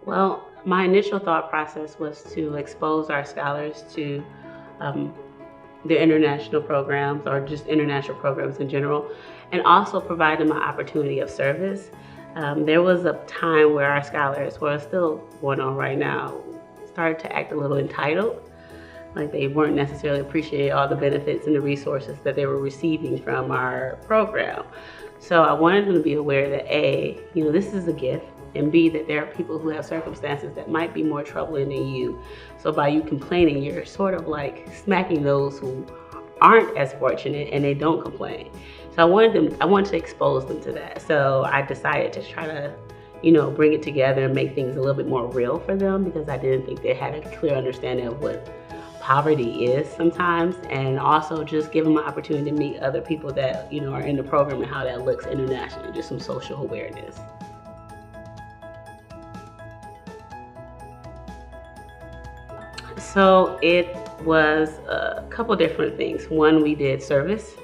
Well, my initial thought process was to expose our scholars to um, their international programs or just international programs in general, and also provide them an opportunity of service. There was a time where our scholars, well, it's still going on right now, started to act a little entitled, like they weren't necessarily appreciating all the benefits and the resources that they were receiving from our program. So I wanted them to be aware that A, this is a gift, and B, that there are people who have circumstances that might be more troubling than you. So by you complaining, you're sort of like smacking those who aren't as fortunate and they don't complain. So I wanted to expose them to that. So I decided to try to, bring it together and make things a little bit more real for them, because I didn't think they had a clear understanding of what poverty is sometimes, and also just give them an opportunity to meet other people that, are in the program and how that looks internationally, just some social awareness. So it was a couple different things. One, we did service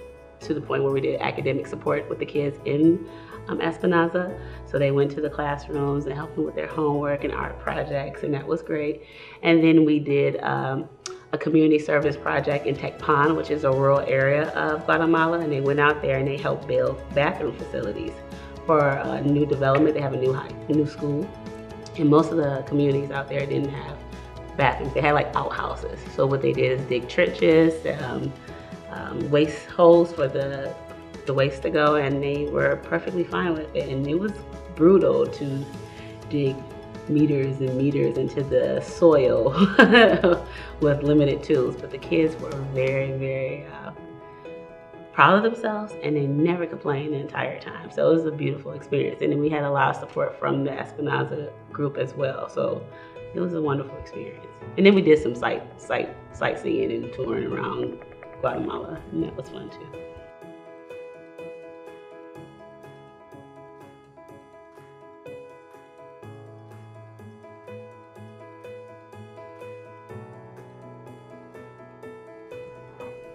to the point where we did academic support with the kids in Espinaza. So they went to the classrooms and helped them with their homework and art projects, and that was great. And then we did a community service project in Tecpan, which is a rural area of Guatemala, and they went out there and they helped build bathroom facilities for a new development. They have a new school, and most of the communities out there didn't have bathrooms. They had like outhouses. So what they did is dig trenches, waste holes for the waste to go, and they were perfectly fine with it. And it was brutal to dig meters and meters into the soil with limited tools, but the kids were very, very proud of themselves, and they never complained the entire time. So it was a beautiful experience. And then we had a lot of support from the Espinaza group as well. So it was a wonderful experience. And then we did some sightseeing and touring around Guatemala, and that was fun too.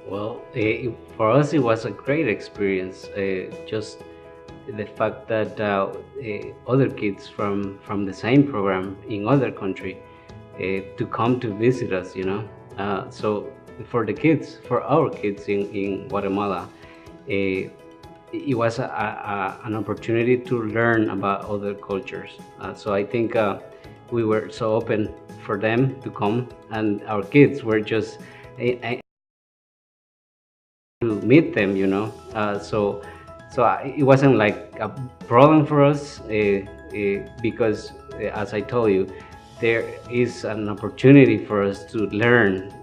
Well, for us it was a great experience. Just the fact that other kids from the same program in other country to come to visit us, So for the kids, for our kids in Guatemala, it was an opportunity to learn about other cultures. So I think we were so open for them to come, and our kids were just to meet them, So it wasn't like a problem for us because, as I told you, there is an opportunity for us to learn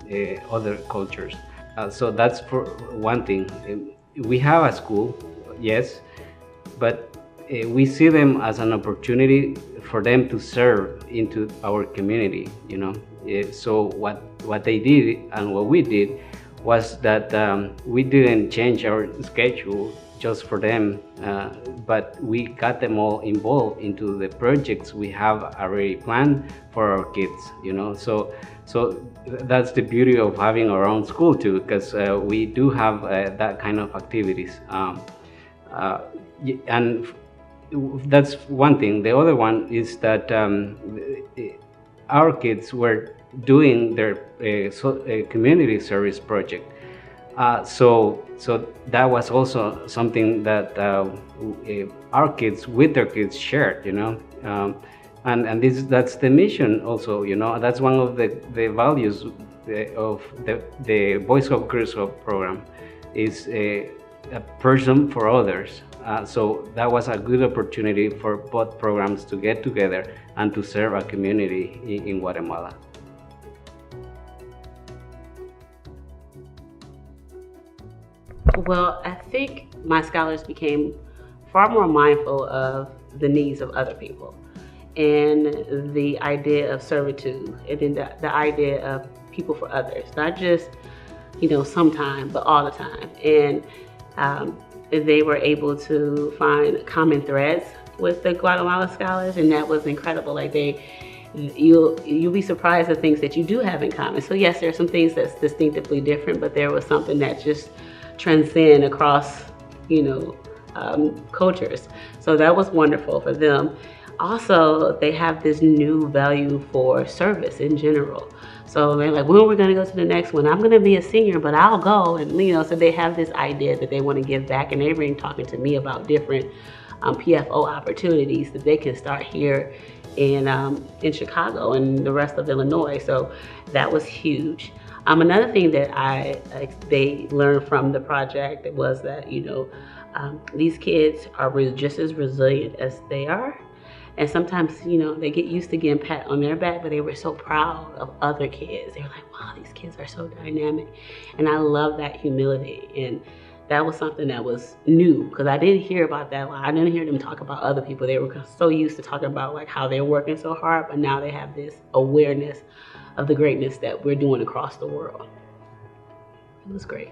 other cultures. So that's for one thing. We have a school, yes, but we see them as an opportunity for them to serve into our community, So what they did and what we did was that we didn't change our schedule just for them, but we got them all involved into the projects we have already planned for our kids, So that's the beauty of having our own school too, because we do have that kind of activities. And that's one thing. The other one is that our kids were doing their community service project. So that was also something that our kids with their kids shared, and that's the mission also, That's one of the values of the Boy Scout Girl Scout program is a person for others. So that was a good opportunity for both programs to get together and to serve a community in Guatemala. Well, I think my scholars became far more mindful of the needs of other people and the idea of servitude, and then the idea of people for others, not just, sometime, but all the time. And they were able to find common threads with the Guatemala scholars, and that was incredible. Like you'll be surprised at things that you do have in common. So yes, there are some things that's distinctively different, but there was something that just transcend across, cultures. So that was wonderful for them. also they have this new value for service in general. So they're like, when are we going to go to the next one? I'm going to be a senior, but I'll go. And, you know, so they have this idea that they want to give back. And they've been talking to me about different PFO opportunities that they can start here in Chicago and the rest of Illinois. So that was huge. Another thing that they learned from the project was that, you know, these kids are just as resilient as they are. And sometimes, you know, they get used to getting pat on their back, but they were so proud of other kids. They were like, wow, these kids are so dynamic. And I love that humility. And that was something that was new, because I didn't hear about that. I didn't hear them talk about other people. They were so used to talking about like how they're working so hard, but now they have this awareness of the greatness that we're doing across the world. It was great.